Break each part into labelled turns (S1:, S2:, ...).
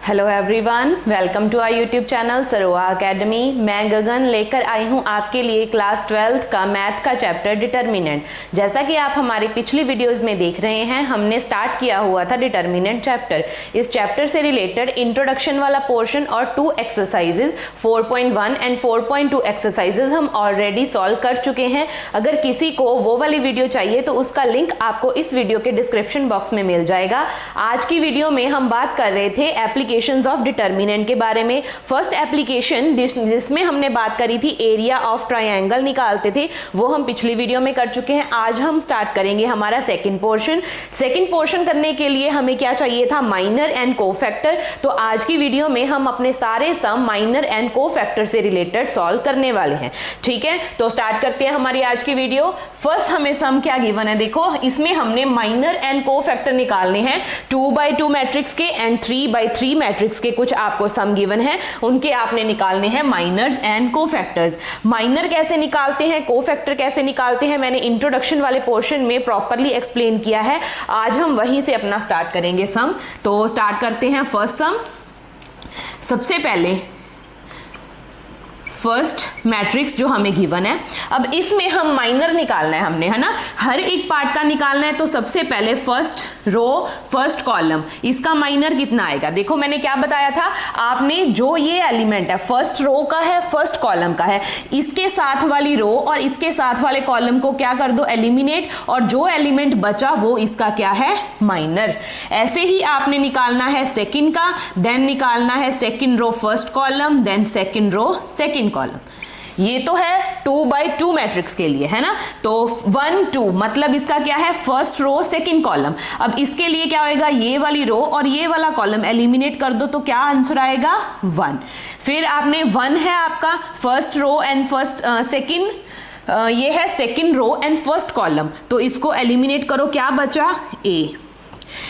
S1: Hello everyone, welcome to our YouTube channel Saroa academy. मैं गगन लेकर आई हूं आपके लिए क्लास 12th का मैथ का चैप्टर डिटर्मिनेंट। जैसा कि आप हमारी पिछली वीडियोस में देख रहे हैं, हमने स्टार्ट किया हुआ था डिटर्मिनेंट चैप्टर। इस चैप्टर से रिलेटेड इंट्रोडक्शन वाला पोर्शन और 2 एक्सरसाइजेज 4.1 एंड 4.2 एक्सरसाइजेज हम ऑलरेडी सॉल्व कर चुके हैं। अगर किसी को वो वाली वीडियो चाहिए तो उसका लिंक आपको इस वीडियो के डिस्क्रिप्शन बॉक्स में मिल जाएगा। आज की वीडियो में हम बात कर रहे थे एप्लीकेशंस ऑफ डिटर्मिनेंट के बारे में। फर्स्ट एप्लीकेशन जिसमें हमने बात करी थी एरिया ऑफ ट्रायंगल निकालते थे, वो हम पिछली वीडियो में कर चुके हैं। आज हम स्टार्ट करेंगे हमारा सेकंड पोर्शन। सेकंड पोर्शन करने के लिए हमें क्या चाहिए था? Minor and cofactor. तो आज की वीडियो में हम अपने सारे सम माइनर एंड कोफैक्टर से रिलेटेड सॉल्व करने वाले हैं। ठीक है, तो स्टार्ट करते हैं हमारी आज की वीडियो। फर्स्ट हमें सम क्या गिवन है, देखो इसमें हमने माइनर एंड कोफैक्टर निकालने हैं। 2x2 मैट्रिक्स के एंड 3x3 मैट्रिक्स के कुछ आपको सम गिवन है, उनके आपने निकालने हैं माइनर्स एंड कोफैक्टर्स। माइनर कैसे निकालते हैं, कोफैक्टर कैसे निकालते हैं, मैंने इंट्रोडक्शन वाले पोर्शन में प्रॉपर्ली एक्सप्लेन किया है। आज हम वहीं से अपना स्टार्ट करेंगे सम। तो स्टार्ट करते हैं फर्स्ट सम। सबसे पहले फर्स्ट मैट्रिक्स जो हमें गिवन है, अब इसमें हम माइनर निकालना है हमने, है ना, हर एक पार्ट का निकालना है। तो सबसे पहले फर्स्ट रो फर्स्ट कॉलम, इसका माइनर कितना आएगा? देखो मैंने क्या बताया था, आपने जो ये एलिमेंट है फर्स्ट रो का है, फर्स्ट कॉलम का है, इसके साथ वाली रो और इसके साथ वाले कॉलम को क्या कर दो? एलिमिनेट, और जो एलिमेंट बचा वो इसका क्या है? माइनर। ऐसे ही आपने निकालना है सेकंड का, देन निकालना है second row first column, then second row second column. ये तो है 2x2 मैट्रिक्स के लिए, है ना। तो 1 2 मतलब इसका क्या है? First row second column. अब इसके लिए क्या होएगा? ये वाली रो और ये वाला कॉलम एलिमिनेट कर दो तो क्या आंसर आएगा? 1। फिर आपने 1 है आपका first row and first second, ये है second row and first column, तो इसको एलिमिनेट करो, क्या बचा? A।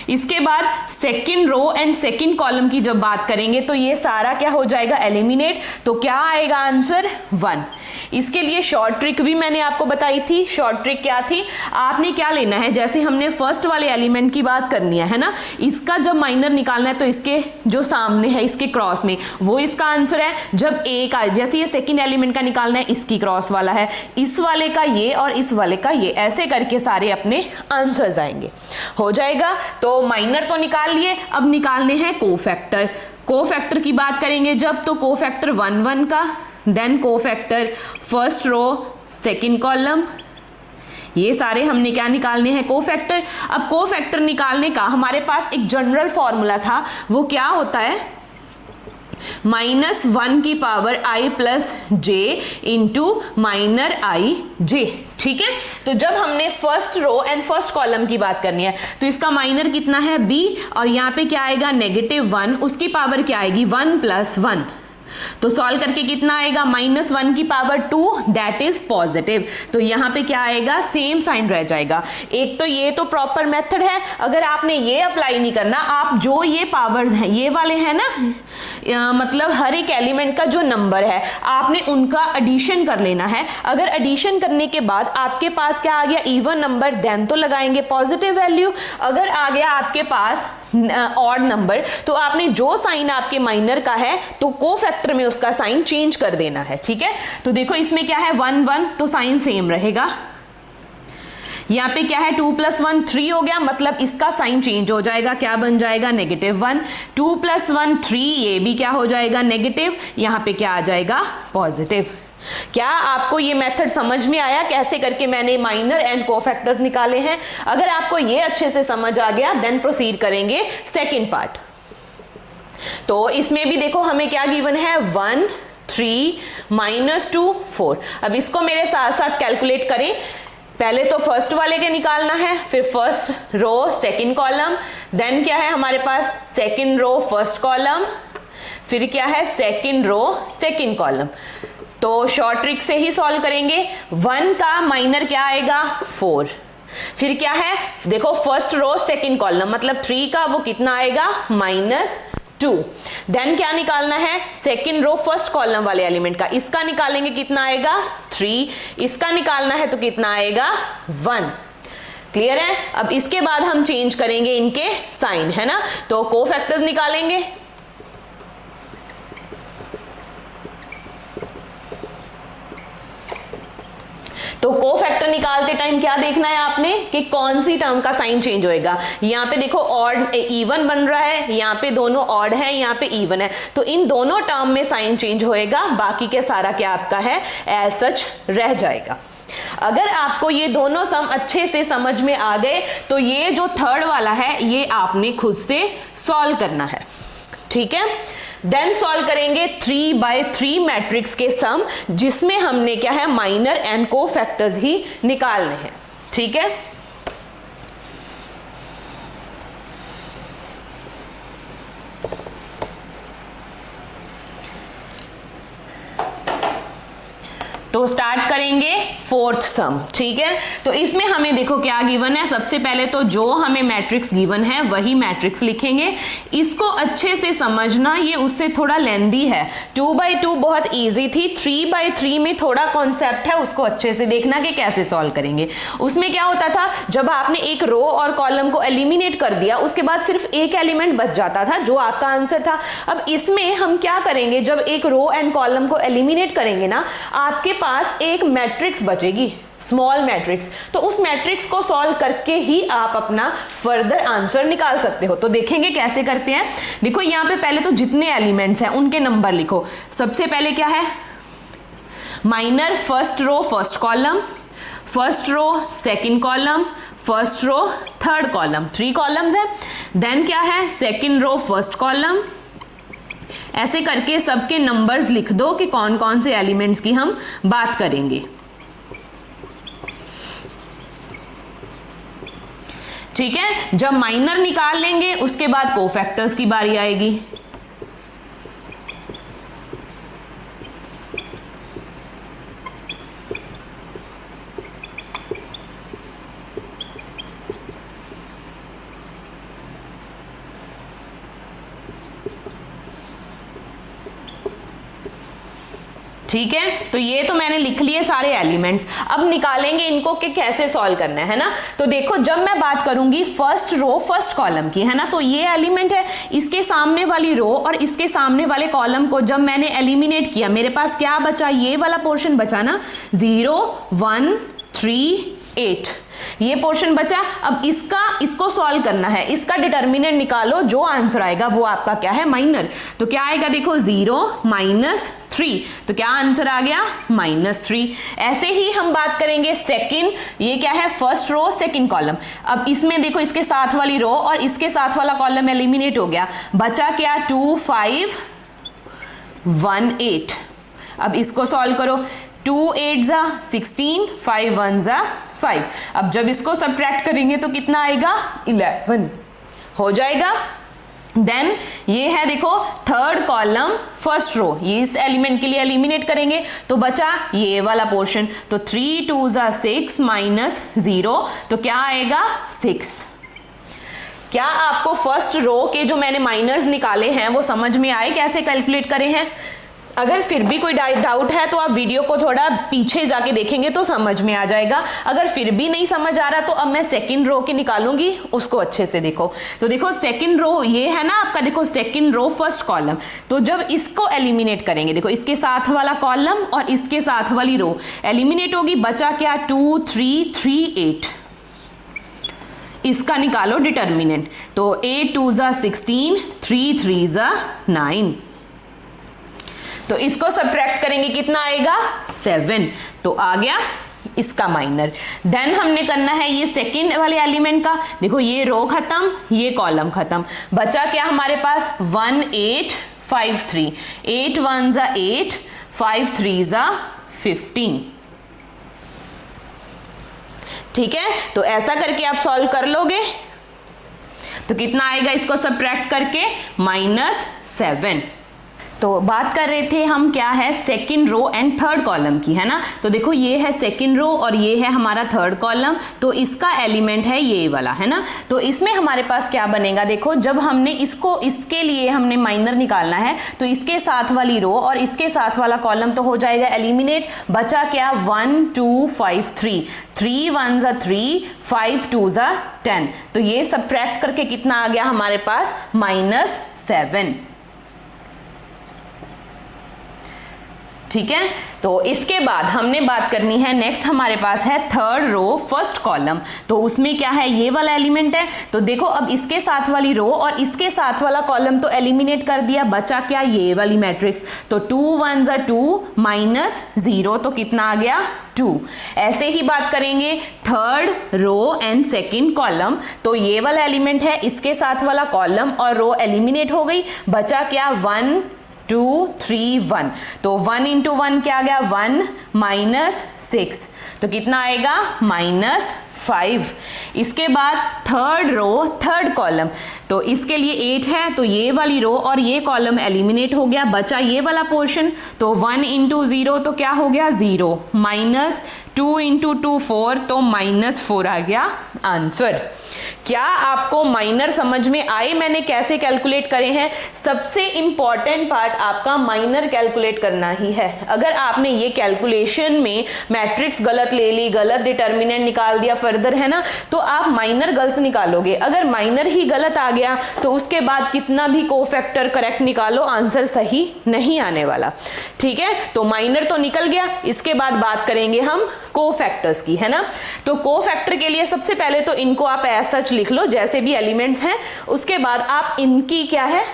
S1: इसके बाद second row and second column की जब बात करेंगे तो ये सारा क्या हो जाएगा? एलिमिनेट, तो क्या आएगा आंसर? 1। इसके लिए शॉर्ट ट्रिक भी मैंने आपको बताई थी। शॉर्ट ट्रिक क्या थी? आपने क्या लेना है, जैसे हमने फर्स्ट वाले एलिमेंट की बात करनी है ना, इसका जब माइनर निकालना है तो इसके जो सामने है इसके क्रॉस में वो इसका आंसर है। जब ए का, जैसे ये सेकंड एलिमेंट का निकालना है, इसकी क्रॉस वाला है, इस वाले का ये और इस वाले का ये, ऐसे करके सारे अपने आंसर्स आएंगे। हो जाएगा। तो माइनर तो निकाल लिए, अब निकालने हैं कोफैक्टर। कोफैक्टर की बात करेंगे जब, तो कोफैक्टर 1 1 का, then cofactor first row second column, ये सारे हमने क्या निकालने हैं? कोफैक्टर। अब कोफैक्टर निकालने का हमारे पास एक जनरल फॉर्मूला था, वो क्या होता है? -1 की power i plus j into minor I j. ठीक है, तो जब हमने first row and first column की बात करनी है तो इसका माइनर कितना है? b, और यहां पे क्या आएगा? -1, उसकी पावर क्या आएगी? 1 + 1। तो सॉल्व करके कितना आएगा? -1 की पावर 2, दैट इज पॉजिटिव। तो यहां पे क्या आएगा? सेम साइन रह जाएगा। एक तो ये तो प्रॉपर मेथड है, अगर आपने ये अप्लाई नहीं करना, आप जो ये पावर्स हैं ये वाले हैं ना, मतलब हर एक एलिमेंट का जो नंबर है आपने उनका एडिशन कर लेना है। अगर एडिशन करने के बाद आपके पास क्या आ गया? इवन नंबर, देन तो लगाएंगे पॉजिटिव वैल्यू। अगर आ गया आपके पास ऑड नंबर तो आपने जो साइन आपके माइनर का है तो कोफैक्टर में उसका साइन चेंज कर देना है। ठीक है, तो देखो इसमें क्या है? 1 1, तो साइन सेम रहेगा। यहाँ पे क्या है? 2 + 1 3 हो गया, मतलब इसका साइन चेंज हो जाएगा, क्या बन जाएगा? -1। 2 + 1 3, ये भी क्या हो जाएगा? नेगेटिव। यहाँ पे क्या आ जाएगा? पॉजिटिव। क्या आपको ये मेथड समझ में आया कैसे करके मैंने माइनर एंड कोफैक्टर्स निकाले हैं? अगर आपको ये अच्छे से समझ आ गया देन प्रोसीड करेंगे सेकंड पार्ट। तो इसमें भी देखो हमें क्या गिवन है? 1 3 -2 4। अब इसको मेरे साथ साथ कैलकुलेट करें। पहले तो फर्स्ट वाले के निकालना है, फिर first row second column, then क्या है हमारे पास? सेकंड रो फर्स्ट कॉलम, फिर क्या है? Second row second column. तो शॉर्ट ट्रिक से ही सॉल्व करेंगे। 1 का माइनर क्या आएगा? 4। फिर क्या है? देखो फर्स्ट रो सेकंड कॉलम मतलब 3 का वो कितना आएगा? -2। देन क्या निकालना है? सेकंड रो फर्स्ट कॉलम वाले एलिमेंट का, इसका निकालेंगे कितना आएगा? 3। इसका निकालना है तो कितना आएगा? 1। क्लियर है? अब इसके बाद हम चेंज करेंगे इनके साइन, है ना। तो कोफैक्टर्स निकालेंगे। तो कोफैक्टर निकालते टाइम क्या देखना है आपने कि कौन सी टर्म का साइन चेंज होएगा। यहाँ पे देखो ऑड इवन बन रहा है, यहाँ पे दोनों ऑड है, यहाँ पे इवन है, तो इन दोनों टर्म में साइन चेंज होएगा, बाकी के सारा क्या आपका है एज सच रह जाएगा। अगर आपको ये दोनों सम अच्छे से समझ में आ गए तो ये जो थर्ड वाला है ये आपने खुद से सॉल्व करना है, ठीक है। देन सॉल्व करेंगे 3/3 मैट्रिक्स के सम, जिसमें हमने क्या है माइनर एंड कोफैक्टर्स ही निकालने हैं, ठीक है। तो स्टार्ट करेंगे फोर्थ सम, ठीक है। तो इसमें हमें देखो क्या गिवन है, सबसे पहले तो जो हमें मैट्रिक्स गिवन है वही मैट्रिक्स लिखेंगे। इसको अच्छे से समझना, ये उससे थोड़ा लेंदी है। 2/2 बहुत इजी थी, 3/3 में थोड़ा कॉन्सेप्ट है, उसको अच्छे से देखना कि कैसे सॉल्व करेंगे। उसमें क्या होता था, जब आपने एक रो और कॉलम को एलिमिनेट कर दिया उसके बाद सिर्फ एक एलिमेंट बच जाता था जो आपका आंसर था। अब इसमें हम क्या करेंगे, जब एक रो एंड कॉलम को एलिमिनेट करेंगे ना, आपके पास एक मैट्रिक्स बचेगी, स्मॉल मैट्रिक्स, तो उस मैट्रिक्स को सॉल्व करके ही आप अपना फर्दर आंसर निकाल सकते हो। तो देखेंगे कैसे करते हैं। देखो यहाँ पे पहले तो जितने एलिमेंट्स हैं उनके नंबर लिखो। सबसे पहले क्या है, minor first row first column, first row second column, first row third column, 3 columns है। देन क्या है, सेकंड रो फर्स्ट कॉलम, ऐसे करके सबके नंबर्स लिख दो कि कौन कौन से एलिमेंट्स की हम बात करेंगे, ठीक है। जब माइनर निकाल लेंगे उसके बाद कोफैक्टर्स की बारी आएगी। ठीक है, तो ये तो मैंने लिख लिए सारे एलिमेंट्स। अब निकालेंगे इनको कि कैसे सॉल्व करना है ना। तो देखो जब मैं बात करूंगी फर्स्ट रो फर्स्ट कॉलम की, है ना, तो ये एलिमेंट है, इसके सामने वाली रो और इसके सामने वाले कॉलम को जब मैंने एलिमिनेट किया, मेरे पास क्या बचा, ये वाला पोर्शन बचा ना, 0 1 3 8, ये पोर्शन बचा। अब इसको सॉल्व करना है, इसका डिटर्मिनेंट निकालो, जो आंसर आएगा वो आपका क्या है माइनर। तो क्या आएगा देखो 0 -3, तो क्या आंसर आ गया -3। ऐसे ही हम बात करेंगे सेकंड, ये क्या है फर्स्ट रो सेकंड कॉलम। अब इसमें देखो इसके साथ वाली रो और इसके साथ वाला कॉलम एलिमिनेट हो गया, बचा क्या 2 5 1 8। अब इसको सॉल्व करो, 2 8 जा 16, 5 1 जा 5। अब जब इसको सब्ट्रैक्ट करेंगे तो कितना आएगा 11 हो जाएगा। देन ये है देखो थर्ड कॉलम फर्स्ट रो, ये इस एलिमेंट के लिए एलिमिनेट करेंगे तो बचा ये वाला पोर्शन, तो 3 2 जा 6 -0, तो क्या आएगा 6। क्या आपको फर्स्ट रो के जो मैंने माइनर्स निकाले हैं वो समझ में आए कैसे कैलकुलेट करे हैं? अगर फिर भी कोई डाउट है तो आप वीडियो को थोड़ा पीछे जाके देखेंगे तो समझ में आ जाएगा। अगर फिर भी नहीं समझ आ रहा तो अब मैं सेकंड रो की निकालूंगी, उसको अच्छे से देखो। तो देखो सेकंड रो ये है ना आपका, देखो सेकंड रो फर्स्ट कॉलम, तो जब इसको एलिमिनेट करेंगे, देखो इसके साथ वाला कॉलम और इसके साथ वाली रो एलिमिनेट होगी, बचा क्या 2 3 3 8। इसका निकालो डिटर्मिनेंट, तो 8 2 जा 16, 3 3 जा 9। तो इसको सब्ट्रैक्ट करेंगे कितना आएगा 7, तो आ गया इसका माइनर। देन हमने करना है ये सेकंड वाले एलिमेंट का, देखो ये रो खत्म ये कॉलम खत्म, बचा क्या हमारे पास 1 8 5 3, 8 1 जा 8, 5 3 जा 15। ठीक है, तो ऐसा करके आप सॉल्व कर लोगे तो कितना आएगा इसको सब्ट्रैक्ट करके -7। तो बात कर रहे थे हम क्या है second row and third column की, है ना। तो देखो ये है सेकंड रो और ये है हमारा थर्ड कॉलम, तो इसका एलिमेंट है ये वाला, है ना। तो इसमें हमारे पास क्या बनेगा, देखो जब हमने इसके लिए हमने माइनर निकालना है तो इसके साथ वाली रो और इसके साथ वाला कॉलम तो हो जाएगा एलिमिनेट, बचा क्या 1 2 5 3, 3 1 जा 3, 5 2 जा 10। तो ये सब्ट्रैक्ट करके कितना आ गया हमारे पास -7। ठीक है। तो इसके बाद हमने बात करनी है, नेक्स्ट हमारे पास है थर्ड रो फर्स्ट कॉलम। तो उसमें क्या है, ये वाला एलिमेंट है। तो देखो अब इसके साथ वाली रो और इसके साथ वाला कॉलम तो एलिमिनेट कर दिया, बचा क्या, ये वाली मैट्रिक्स। तो 2 1 = 2 -0, तो कितना आ गया, 2। ऐसे ही बात करेंगे third row and second column. तो ये वाला एलिमेंट है, इसके साथ वाला कॉलम और रो एलिमिनेट हो गई, बचा क्या, 1 2 3 1। तो 1 × 1 क्या आ गया, 1 -6, तो कितना आएगा, -5। इसके बाद थर्ड रो थर्ड कॉलम, तो इसके लिए 8 है, तो ये वाली रो और ये कॉलम एलिमिनेट हो गया, बचा ये वाला पोर्शन। तो 1 × 0 तो क्या हो गया, 0, -2 × 2 4, तो -4 आ गया आंसर। क्या आपको माइनर समझ में आए मैंने कैसे कैलकुलेट करे हैं? सबसे इंपॉर्टेंट पार्ट आपका माइनर कैलकुलेट करना ही है। अगर आपने ये कैलकुलेशन में मैट्रिक्स गलत ले ली, गलत डिटर्मिनेंट निकाल दिया फर्दर, है ना, तो आप माइनर गलत निकालोगे। अगर माइनर ही गलत आ गया तो उसके बाद कितना भी कोफैक्टर करेक्ट निकालो, आंसर सही नहीं आने वाला। ठीक है, तो माइनर तो निकल गया। इसके बाद बात करेंगे हम कोफैक्टर्स की, है ना। तो कोफैक्टर के लिए सबसे पहले तो इनको आप ऐसा लिख लो जैसे भी एलिमेंट्स हैं। उसके बाद आप इनकी क्या है,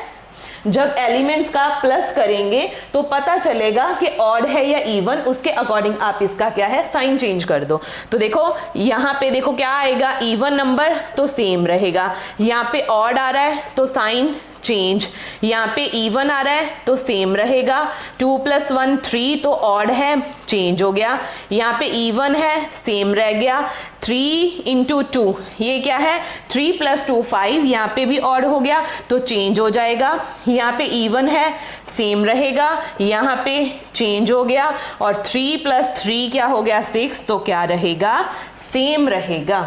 S1: जब एलिमेंट्स का प्लस करेंगे तो पता चलेगा कि ऑड है या इवन, उसके अकॉर्डिंग आप इसका क्या है, साइन चेंज कर दो। तो देखो यहां पे देखो क्या आएगा, इवन नंबर तो सेम रहेगा, यहां पे ऑड आ रहा है तो साइन चेंज, यहाँ पे इवन आ रहा है तो सेम रहेगा। 2 + 1 3, तो ऑड है, चेंज हो गया। यहाँ पे इवन है, सेम रह गया। 3 × 2, ये क्या है, 3 + 2 5, यहाँ पे भी ऑड हो गया तो चेंज हो जाएगा। यहाँ पे इवन है, सेम रहेगा, यहाँ पे चेंज हो गया। और 3 + 3 क्या हो गया, 6, तो क्या रहेगा, सेम रहेगा।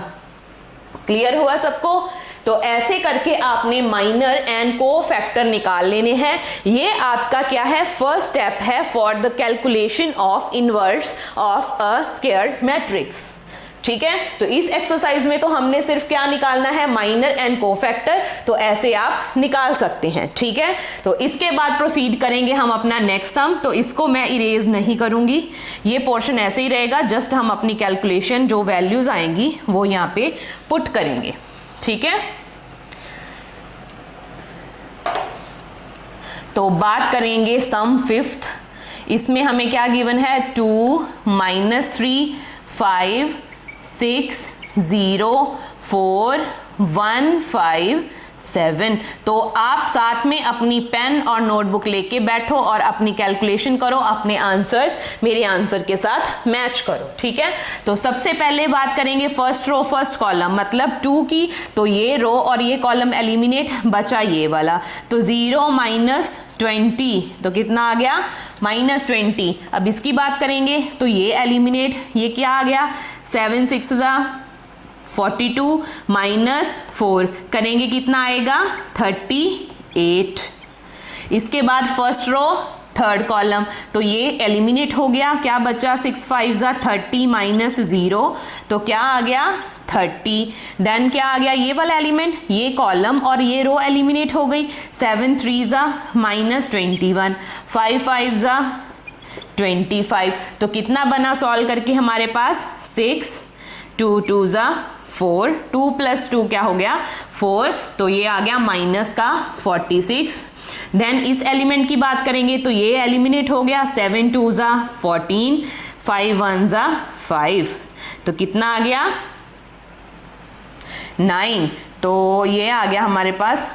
S1: क्लियर हुआ सबको? तो ऐसे करके आपने माइनर एंड कोफैक्टर निकाल लेने हैं। ये आपका क्या है, फर्स्ट स्टेप है for the calculation of inverse of a squared matrix. ठीक है, तो इस एक्सरसाइज में तो हमने सिर्फ क्या निकालना है, माइनर एंड कोफैक्टर। तो ऐसे आप निकाल सकते हैं। ठीक है, तो इसके बाद प्रोसीड करेंगे हम अपना नेक्स्ट सम। तो इसको मैं इरेज नहीं करूंगी, ये पोर्शन ऐसे ही रहेगा, जस्ट हम अपनी कैलकुलेशन जो वैल्यूज आएंगी वो यहाँ पे पुट करेंगे। ठीक है, तो बात करेंगे सम फिफ्थ। इसमें हमें क्या गिवन है, 2 -3 5 6 0 4 1 5 7। तो आप साथ में अपनी पेन और नोटबुक लेके बैठो और अपनी कैलकुलेशन करो, अपने आंसर्स मेरे आंसर के साथ मैच करो। ठीक है, तो सबसे पहले बात करेंगे फर्स्ट रो फर्स्ट कॉलम मतलब 2 की। तो ये रो और ये कॉलम एलिमिनेट, बचा ये वाला। तो 0 - 20, तो कितना आ गया, -20। अब इसकी बात करेंगे तो ये एलिमिनेट, ये क्या आ गया, 7 6 42 -4 करेंगे, कितना आएगा, 38। इसके बाद फर्स्ट रो थर्ड कॉलम, तो ये एलिमिनेट हो गया, क्या बचा, 6 5 30 -0, तो क्या आ गया, 30। देन क्या आ गया, ये वाला एलिमेंट, ये कॉलम और ये रो एलिमिनेट हो गई। 7 3 -21, 5 5 25, तो कितना बना सॉल्व करके हमारे पास, 6 2 2 4, 2 + 2 क्या हो गया, 4, तो ये आ गया माइनस का 46। देन इस एलिमेंट की बात करेंगे तो ये एलिमिनेट हो गया, 7 2 14, 5 1 5, तो कितना आ गया, 9। तो ये आ गया हमारे पास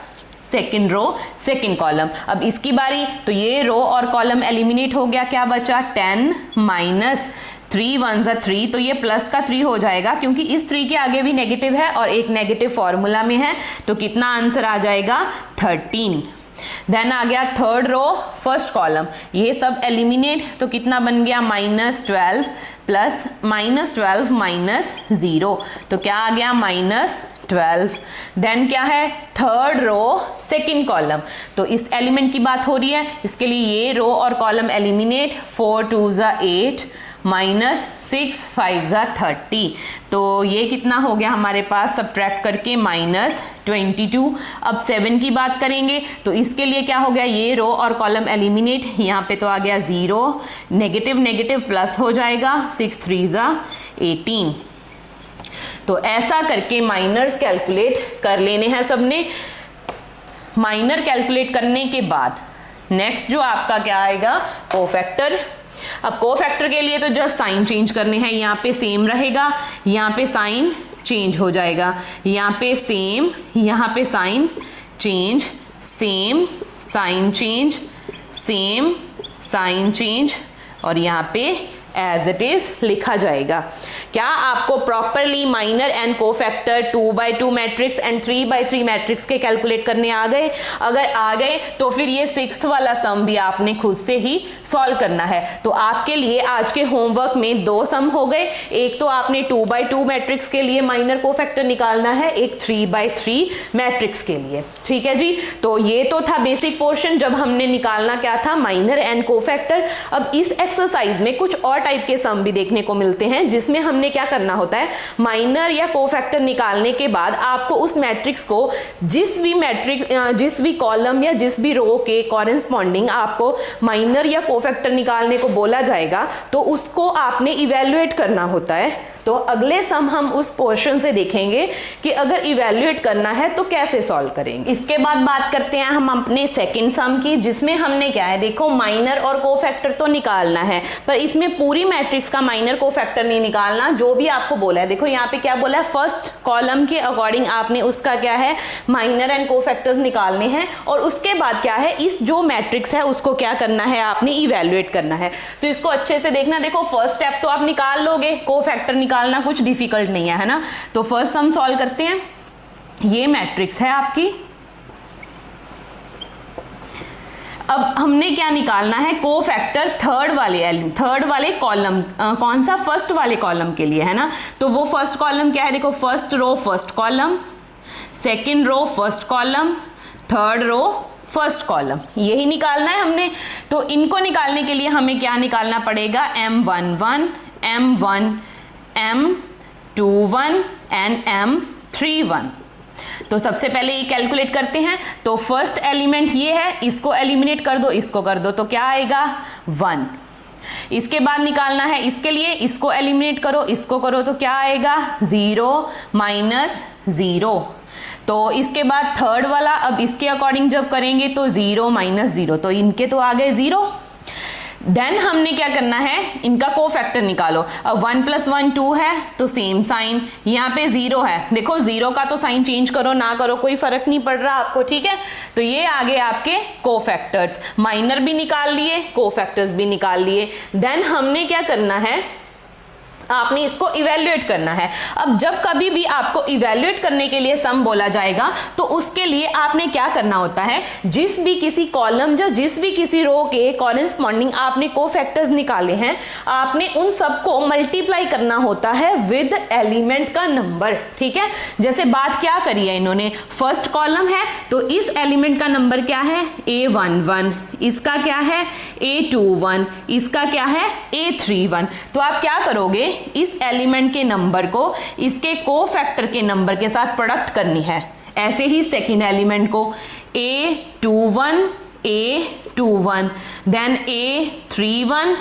S1: सेकेंड रो सेकेंड कॉलम। अब इसकी बारी, तो ये रो और कॉलम एलिमिनेट हो गया, क्या बचा, 10 -3 1 3, तो ये प्लस का 3 हो जाएगा क्योंकि इस 3 के आगे भी नेगेटिव है और एक नेगेटिव फॉर्मूला में है, तो कितना आंसर आ जाएगा, 13। देन आ गया थर्ड रो फर्स्ट कॉलम, ये सब एलिमिनेट, तो कितना बन गया, -12 प्लस -12 -0, तो क्या आ गया, -12। देन क्या है, थर्ड रो सेकेंड कॉलम, तो इस एलिमेंट की बात हो रही है, इसके लिए ये रो और कॉलम एलिमिनेट, 4 2 8 माइनस 6 5 30। तो ये कितना हो गया हमारे पास सब्ट्रैक्ट करके माइनस 22। अब 7 की बात करेंगे तो इसके लिए क्या हो गया, ये रो और कॉलम एलिमिनेट, यहाँ पे तो आ गया 0, नेगेटिव नेगेटिव प्लस हो जाएगा, 6 3 18। तो ऐसा करके माइनर्स कैलकुलेट कर लेने हैं सबने। माइनर कैलकुलेट करने के बाद नेक्स्ट जो आपका क्या आएगा, कोफैक्टर। अब कोफैक्टर के लिए तो जस्ट साइन चेंज करने हैं, यहाँ पे सेम रहेगा, यहाँ पे साइन चेंज हो जाएगा, यहाँ पे सेम, यहाँ पे sign change, same sign change, same sign change, और यहाँ पे एज इट इज लिखा जाएगा। क्या आपको properly minor and cofactor 2x2 matrix and 3x3 matrix के कैलकुलेट करने आ गए? अगर आ गए तो फिर ये 6th वाला सम भी आपने खुद से ही सॉल्व करना है। तो आपके लिए आज के होमवर्क में 2 सम हो गए। एक तो आपने 2x2 मैट्रिक्स के लिए माइनर कोफैक्टर निकालना है, एक 3x3 मैट्रिक्स के लिए। ठीक है जी, तो ये तो था बेसिक पोर्शन जब हमने निकालना क्या था, माइनर एंड कोफैक्टर। अब इस एक्सरसाइज में कुछ और टाइप के सम भी देखने को मिलते हैं जिसमें हमने क्या करना होता है, माइनर या कोफैक्टर निकालने के बाद आपको उस मैट्रिक्स को जिस भी कॉलम या जिस भी रो के कॉरेस्पॉन्डिंग आपको माइनर या कोफैक्टर निकालने को बोला जाएगा तो उसको आपने इवैल्यूएट करना होता है। तो अगले सम हम उस पोर्शन से देखेंगे कि अगर इवैल्यूएट करना है तो कैसे सॉल्व करेंगे। इसके बाद बात करते हैं हम अपने सेकंड सम की, जिसमें हमने क्या है, देखो माइनर और कोफैक्टर तो निकालना है पर इसमें पूरी मैट्रिक्स का माइनर कोफैक्टर नहीं निकालना, जो भी आपको बोला है। देखो यहाँ पे क्या बोला है, फर्स्ट कॉलम के अकॉर्डिंग आपने उसका क्या है, माइनर एंड कोफैक्टर्स निकालने हैं, और उसके बाद क्या है, इस जो मैट्रिक्स है उसको क्या करना है, आपने इवैल्यूएट करना है। तो इसको अच्छे से देखना। देखो फर्स्ट स्टेप तो आप निकाल लोगे, कोफैक्टर निकालना कुछ डिफिकल्ट नहीं है ना। तो फर्स्ट हम सॉल्व करते हैं। ये मैट्रिक्स है आपकी। अब हमने क्या निकालना है, कोफैक्टर थर्ड वाले कॉलम, कौन सा, फर्स्ट वाले कॉलम के लिए है ना। तो वो फर्स्ट कॉलम क्या है, देखो first row first column, second row first column, third row first column, यही निकालना है हमने। तो इनको निकालने के लिए हमें क्या निकालना पड़ेगा, M11, M1, M21 and M31। तो सबसे पहले ये कैलकुलेट करते हैं। तो फर्स्ट एलिमेंट ये है, इसको एलिमिनेट कर दो, इसको कर दो, तो क्या आएगा 1। इसके बाद निकालना है इसके लिए, इसको एलिमिनेट करो, इसको करो, तो क्या आएगा 0 -0। तो इसके बाद थर्ड वाला, अब इसके अकॉर्डिंग जब करेंगे तो 0 -0, तो इनके तो आ गए 0। देन हमने क्या करना है, इनका कोफैक्टर निकालो। अब 1 + 1 2 है तो सेम साइन, यहाँ पे 0 है, देखो 0 का तो साइन चेंज करो ना करो कोई फर्क नहीं पड़ रहा आपको, ठीक है। तो ये आगे आपके कोफैक्टर्स, माइनर भी निकाल लिए, कोफैक्टर्स भी निकाल लिए। देन हमने क्या करना है, आपने इसको इवैल्यूएट करना है। अब जब कभी भी आपको इवैल्यूएट करने के लिए सम बोला जाएगा तो उसके लिए आपने क्या करना होता है, जिस भी किसी कॉलम या जिस भी किसी रो के कॉरेस्पॉन्डिंग आपने कोफैक्टर्स निकाले हैं, आपने उन सबको मल्टीप्लाई करना होता है विद एलिमेंट का नंबर, ठीक है। जैसे बात क्या करी है इन्होंने, फर्स्ट कॉलम है तो इस एलिमेंट का नंबर क्या है, A11, इसका क्या है A21, इसका क्या है A31। तो आप क्या करोगे, इस एलिमेंट के नंबर को इसके कोफैक्टर के नंबर के साथ प्रोडक्ट करनी है। ऐसे ही सेकंड एलिमेंट को A21 A21, then A31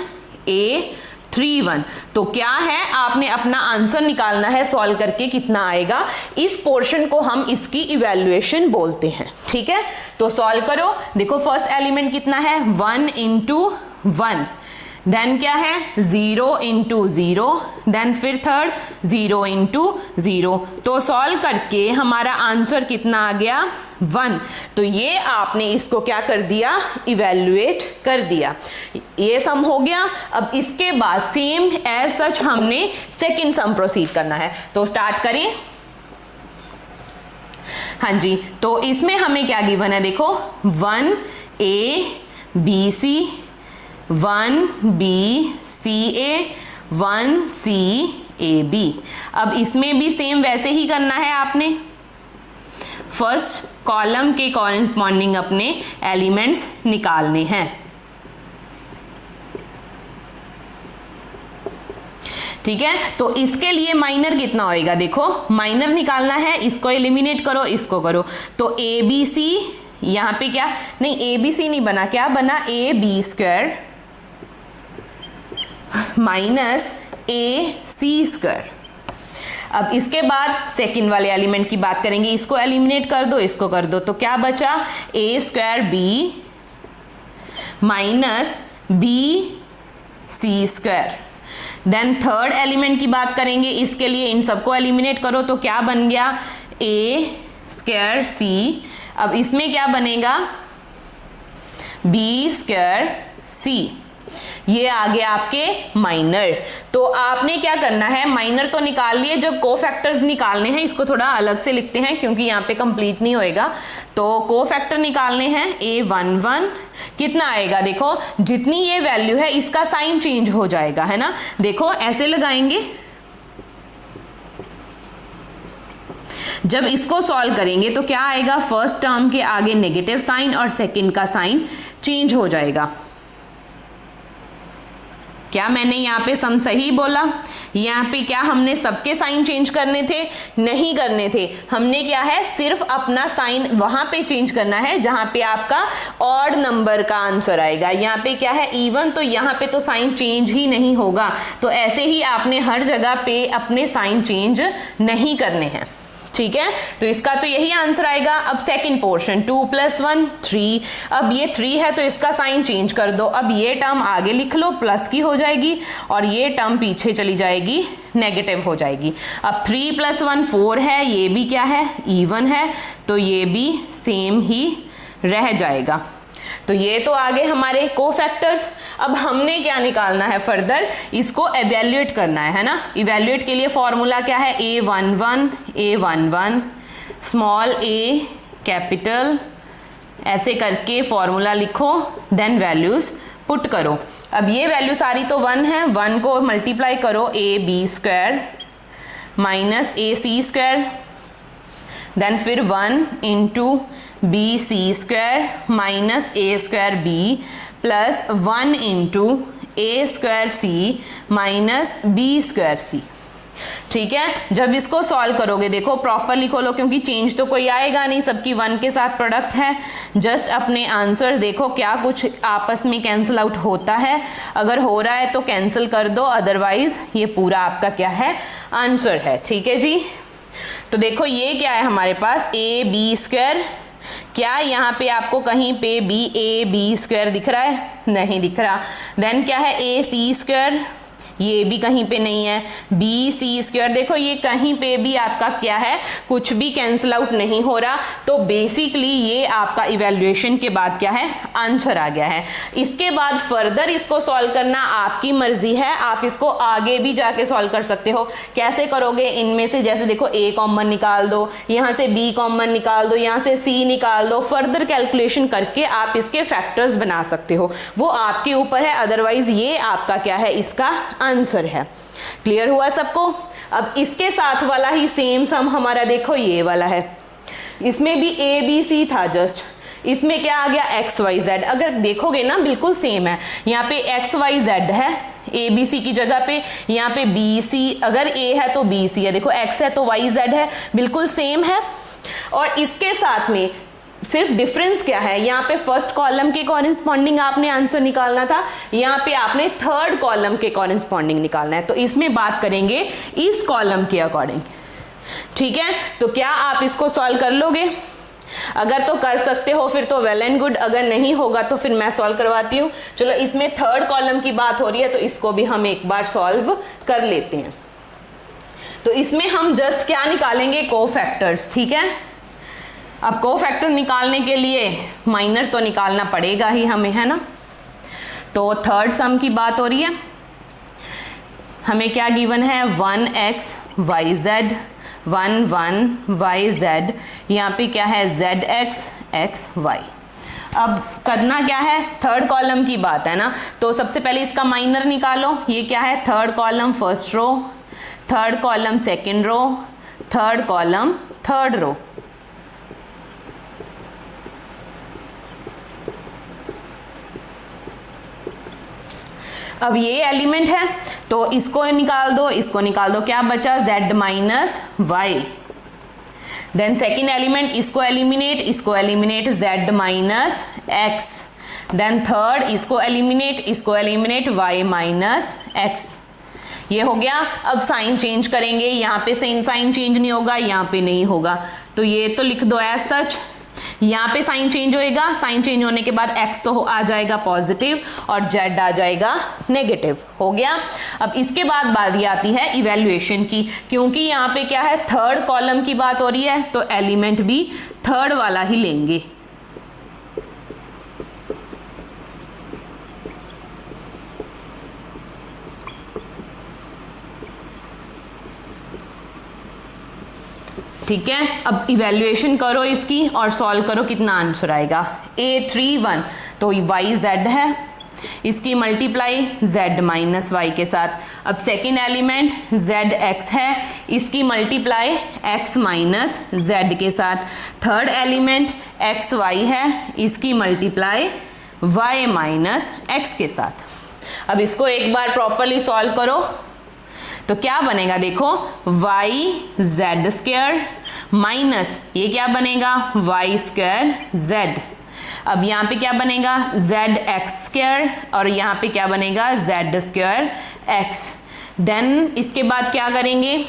S1: A31। तो क्या है, आपने अपना आंसर निकालना है सॉल्व करके, कितना आएगा। इस पोर्शन को हम इसकी इवैल्यूएशन बोलते हैं, ठीक है। तो सॉल्व करो, देखो फर्स्ट एलिमेंट कितना है 1 × 1, देन क्या है 0 × 0, देन फिर थर्ड 0 × 0। तो सॉल्व करके हमारा आंसर कितना आ गया 1। तो ये आपने इसको क्या कर दिया, इवैल्यूएट कर दिया। ये सम हो गया। अब इसके बाद सेम एज सच हमने सेकंड सम प्रोसीड करना है। तो स्टार्ट करें। हाँ जी, तो इसमें हमें क्या गिवन है, देखो 1ABC 1BCA 1CAB। अब इसमें भी सेम वैसे ही करना है आपने, फर्स्ट कॉलम के कॉरेस्पॉन्डिंग अपने एलिमेंट्स निकालने हैं। ठीक है, तो इसके लिए माइनर कितना होएगा, देखो माइनर निकालना है, इसको एलिमिनेट करो, इसको करो, तो ए बी सी, यहां पे क्या नहीं ए बी सी नहीं बना, क्या बना A B square minus A C square. अब इसके बाद सेकंड वाले एलिमेंट की बात करेंगे, इसको एलिमिनेट कर दो, इसको कर दो, तो क्या बचा a square b minus b c square. Then third element की बात करेंगे, इसके लिए इन सबको एलिमिनेट करो, तो क्या बन गया ए स्क्वायर सी। अब इसमें क्या बनेगा बी स्क्वायर सी, ये आ गया आपके माइनर। तो आपने क्या करना है, माइनर तो निकाल लिए, जब कोफैक्टर्स निकालने हैं इसको थोड़ा अलग से लिखते हैं क्योंकि यहाँ पे कंप्लीट नहीं होएगा। तो कोफैक्टर निकालने हैं A11, कितना आएगा, देखो जितनी ये वैल्यू है इसका साइन चेंज हो जाएगा, है ना, देखो ऐसे लगाएंगे, जब इसको सॉल्व करेंगे तो क्या आएगा, फर्स्ट टर्म के आगे नेगेटिव साइन और सेकंड का साइन चेंज हो जाएगा। क्या मैंने यहाँ पे सम सही बोला, यहाँ पे क्या हमने सबके साइन चेंज करने थे, नहीं करने थे, हमने क्या है सिर्फ अपना साइन वहां पे चेंज करना है जहां पे आपका ऑड नंबर का आंसर आएगा। यहाँ पे क्या है इवन, तो यहाँ पे तो साइन चेंज ही नहीं होगा, तो ऐसे ही आपने हर जगह पे अपने साइन चेंज नहीं करने हैं, ठीक है, तो इसका तो यही आंसर आएगा। अब सेकंड पोर्शन 2 + 1 3, अब ये 3 है तो इसका साइन चेंज कर दो, अब ये टर्म आगे लिख लो प्लस की हो जाएगी और ये टर्म पीछे चली जाएगी नेगेटिव हो जाएगी। अब 3 + 1 4 है, ये भी क्या है इवन है, तो ये भी सेम ही रह जाएगा। तो ये तो आगे हमारे कोफैक्टर्स। अब हमने क्या निकालना है फर्दर, इसको एवेल्युएट करना है ना। इवेल्युएट के लिए फॉर्मूला क्या है, A11 स्मॉल a कैपिटल, ऐसे करके फॉर्मूला लिखो, देन वैल्यूज पुट करो। अब ये वैल्यू सारी तो 1 है, 1 को मल्टीप्लाई करो AB² माइनस AC², देन फिर 1 × BC² minus A² B plus 1 × A² C minus B² C। ठीक है, जब इसको सॉल्व करोगे देखो प्रॉपरली खोलो क्योंकि चेंज तो कोई आएगा नहीं, सबकी 1 के साथ प्रोडक्ट है। जस्ट अपने आंसर देखो क्या कुछ आपस में कैंसिल आउट होता है, अगर हो रहा है तो कैंसिल कर दो, अदरवाइज ये पूरा आपका क्या है आंसर है। ठीक है जी, तो देखो ये क्या है हमारे पास AB², क्या यहाँ पे आपको कहीं पे AB² दिख रहा है, नहीं दिख रहा। देन क्या है AC², ये भी कहीं पे नहीं है। BC² देखो ये कहीं पे भी आपका क्या है कुछ भी कैंसिल आउट नहीं हो रहा, तो बेसिकली ये आपका इवैल्यूएशन के बाद क्या है आंसर आ गया है। इसके बाद फर्दर इसको सॉल्व करना आपकी मर्जी है, आप इसको आगे भी जाके सॉल्व कर सकते हो। कैसे करोगे, इनमें से जैसे देखो A कॉमन निकाल दो, यहाँ से B कॉमन निकाल दो, यहाँ से C निकाल दो, फर्दर कैलकुलेशन करके आप इसके फैक्टर्स बना सकते हो, वो आपके ऊपर है। अदरवाइज ये आपका क्या है इसका आंसर है। क्लियर हुआ सबको। अब इसके साथ वाला ही सेम सम हमारा देखो ये वाला है, इसमें भी ABC था, जस्ट इसमें क्या आ गया XYZ। अगर देखोगे ना बिल्कुल सेम है, यहाँ पे XYZ है ABC की जगह पे, यहाँ पे BC, अगर A है तो BC है, देखो X है तो YZ है, बिल्कुल सेम है। और इसके साथ में सिर्फ डिफरेंस क्या है, यहाँ पे फर्स्ट कॉलम के कॉरेस्पॉन्डिंग आपने आंसर निकालना था, यहाँ पे आपने थर्ड कॉलम के कॉरेस्पॉन्डिंग निकालना है। तो इसमें बात करेंगे इस कॉलम के अकॉर्डिंग। ठीक है, तो क्या आप इसको सॉल्व कर लोगे? अगर तो कर सकते हो फिर तो वेल एंड गुड, अगर नहीं होगा तो फिर मैं सॉल्व करवाती हूँ। चलो इसमें थर्ड कॉलम की बात हो रही है तो इसको भी हम एक बार सॉल्व कर लेते हैं। तो इसमें हम जस्ट क्या निकालेंगे, कोफैक्टर्स। ठीक है, अब कोफैक्टर निकालने के लिए माइनर तो निकालना पड़ेगा ही हमें, है ना। तो थर्ड सम की बात हो रही है, हमें क्या गिवन है 1xyz 1 यहाँ पे क्या है zx xy। अब करना क्या है, थर्ड कॉलम की बात है ना, तो सबसे पहले इसका माइनर निकालो। ये क्या है, third column first row, third column second row, third column third row. अब ये एलिमेंट है तो इसको निकाल दो, इसको निकाल दो, क्या बचा z minus y. Then second element, इसको eliminate z minus x. Then third, इसको एलिमिनेट y माइनस एक्स। ये हो गया। अब साइन चेंज करेंगे, यहाँ पे साइन चेंज नहीं होगा, यहाँ पे नहीं होगा, तो ये तो लिख दो एज सच। यहाँ पे साइन चेंज होएगा, साइन चेंज होने के बाद x तो आ जाएगा पॉजिटिव और z आ जाएगा नेगेटिव। हो गया। अब इसके बाद बारी आती है इवैल्यूएशन की, क्योंकि यहाँ पे क्या है, थर्ड कॉलम की बात हो रही है, तो एलिमेंट भी थर्ड वाला ही लेंगे। ठीक है। अब इवैल्यूएशन करो इसकी और सॉल्व करो, कितना आंसर आएगा। A31 तो y z है, इसकी मल्टीप्लाई z माइनस वाई के साथ। अब सेकेंड एलिमेंट z x है, इसकी मल्टीप्लाई x माइनस z के साथ। थर्ड एलिमेंट x y है, इसकी मल्टीप्लाई y माइनस x के साथ। अब इसको एक बार प्रॉपरली सॉल्व करो तो क्या बनेगा, देखो y z स्क्वायर माइनस ये क्या बनेगा y स्क्वायर z। अब यहाँ पे क्या बनेगा z x स्क्वायर और यहाँ पे क्या बनेगा z स्क्वायर x। देन इसके बाद क्या करेंगे,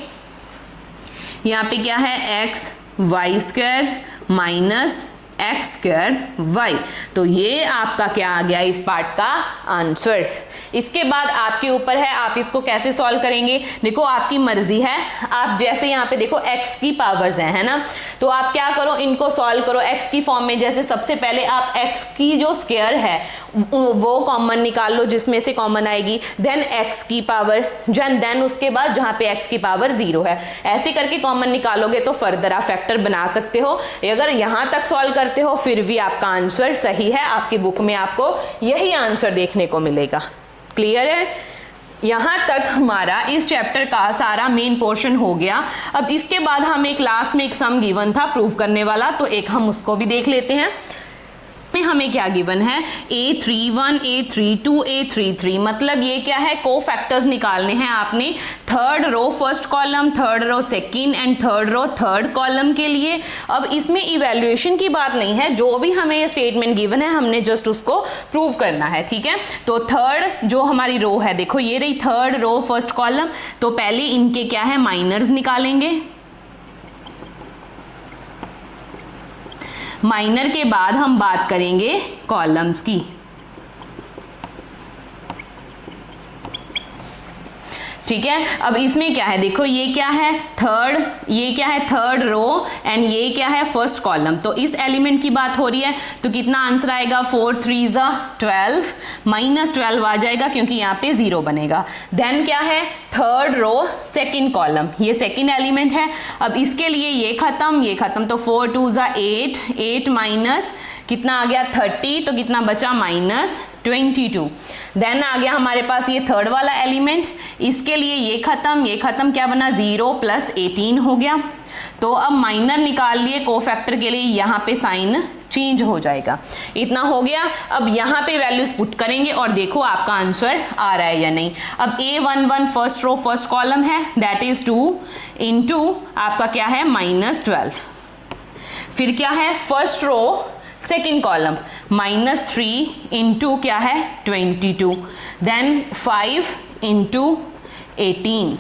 S1: यहाँ पे क्या है x y square minus x square y. तो ये आपका क्या आ गया इस पार्ट का आंसर। इसके बाद आपके ऊपर है आप इसको कैसे सॉल्व करेंगे। देखो आपकी मर्जी है, आप जैसे यहाँ पे देखो x की पावर्स हैं, है ना, तो आप क्या करो इनको सॉल्व करो x की फॉर्म में। जैसे सबसे पहले आप x की जो स्क्वायर है वो कॉमन निकाल लो, जिसमें से कॉमन आएगी, देन x की पावर, देन उसके बाद जहाँ पे x की पावर 0 है, ऐसे करके कॉमन निकालोगे तो फर्दर आप फैक्टर बना सकते हो। अगर यहाँ तक सॉल्व करते हो फिर भी आपका आंसर सही है, आपकी बुक में आपको यही आंसर देखने को मिलेगा। क्लियर है। यहां तक हमारा इस चैप्टर का सारा मेन पोर्शन हो गया। अब इसके बाद हम एक लास्ट में एक सम गिवन था प्रूव करने वाला, तो एक हम उसको भी देख लेते हैं। में हमें क्या गिवन है, A31, A32, A33, मतलब ये क्या है, को फैक्टर्स निकालने हैं आपने third row first column, third row second and third row third column के लिए। अब इसमें इवैल्यूएशन की बात नहीं है, जो भी हमें स्टेटमेंट गिवन है हमने जस्ट उसको प्रूव करना है। ठीक है, तो थर्ड जो हमारी रो है, देखो ये रही थर्ड रो फर्स्ट कॉलम, तो पहले इनके क्या है माइनर्स निकालेंगे, माइनर के बाद हम बात करेंगे कॉलम्स की। ठीक है, अब इसमें क्या है, देखो ये क्या है थर्ड, ये क्या है थर्ड रो एंड ये क्या है फर्स्ट कॉलम। तो इस एलिमेंट की बात हो रही है, तो कितना आंसर आएगा 4 3 12 माइनस 12 आ जाएगा क्योंकि यहाँ पे 0 बनेगा। देन क्या है थर्ड रो सेकंड कॉलम, ये सेकंड एलिमेंट है। अब इसके लिए ये खत्म, तो 4 2 8, 8 माइनस कितना आ गया 30, तो कितना बचा माइनस 22। देन आ गया हमारे पास ये थर्ड वाला एलिमेंट, इसके लिए ये खत्म, क्या बना 0 प्लस 18 हो गया। तो अब माइनर निकाल लिए कोफैक्टर के लिए, यहाँ पे साइन चेंज हो जाएगा। इतना हो गया। अब यहाँ पे वैल्यूज पुट करेंगे और देखो आपका आंसर आ रहा है या नहीं। अब A11 first row first column है, दैट इज 2 इंटू आपका क्या है -12। फिर क्या है first row second column -3 into क्या है 22, देन 5 इंटू 18।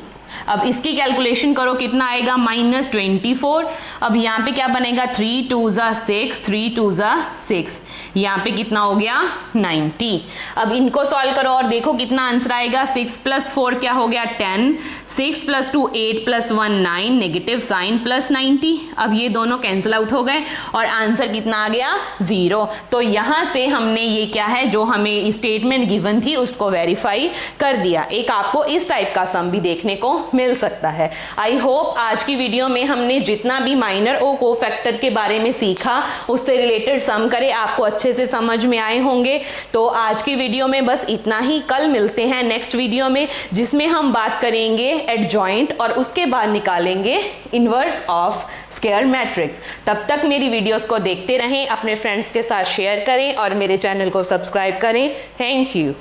S1: अब इसकी कैलकुलेशन करो कितना आएगा -24। अब यहाँ पे क्या बनेगा 3 2 6, 3 2 6, यहाँ पे कितना हो गया 90। अब इनको सॉल्व करो और देखो कितना आंसर आएगा। 6 + 4 क्या हो गया 10, 6 + 2 8 + 1 9, नेगेटिव साइन प्लस 90। अब ये दोनों कैंसिल आउट हो गए और आंसर कितना आ गया 0। तो यहाँ से हमने ये क्या है जो हमें स्टेटमेंट गिवन थी उसको वेरीफाई कर दिया। एक आपको इस टाइप का सम भी देखने को मिल सकता है। आई होप आज की वीडियो में हमने जितना भी माइनर और कोफैक्टर के बारे में सीखा उससे रिलेटेड सम करे आपको अच्छे से समझ में आए होंगे। तो आज की वीडियो में बस इतना ही। कल मिलते हैं नेक्स्ट वीडियो में जिसमें हम बात करेंगे एडजॉइंट और उसके बाद निकालेंगे इनवर्स ऑफ स्क्वायर मैट्रिक्स। तब तक मेरी वीडियोस को देखते रहें, अपने फ्रेंड्स के साथ शेयर करें और मेरे चैनल को सब्सक्राइब करें। Thank you.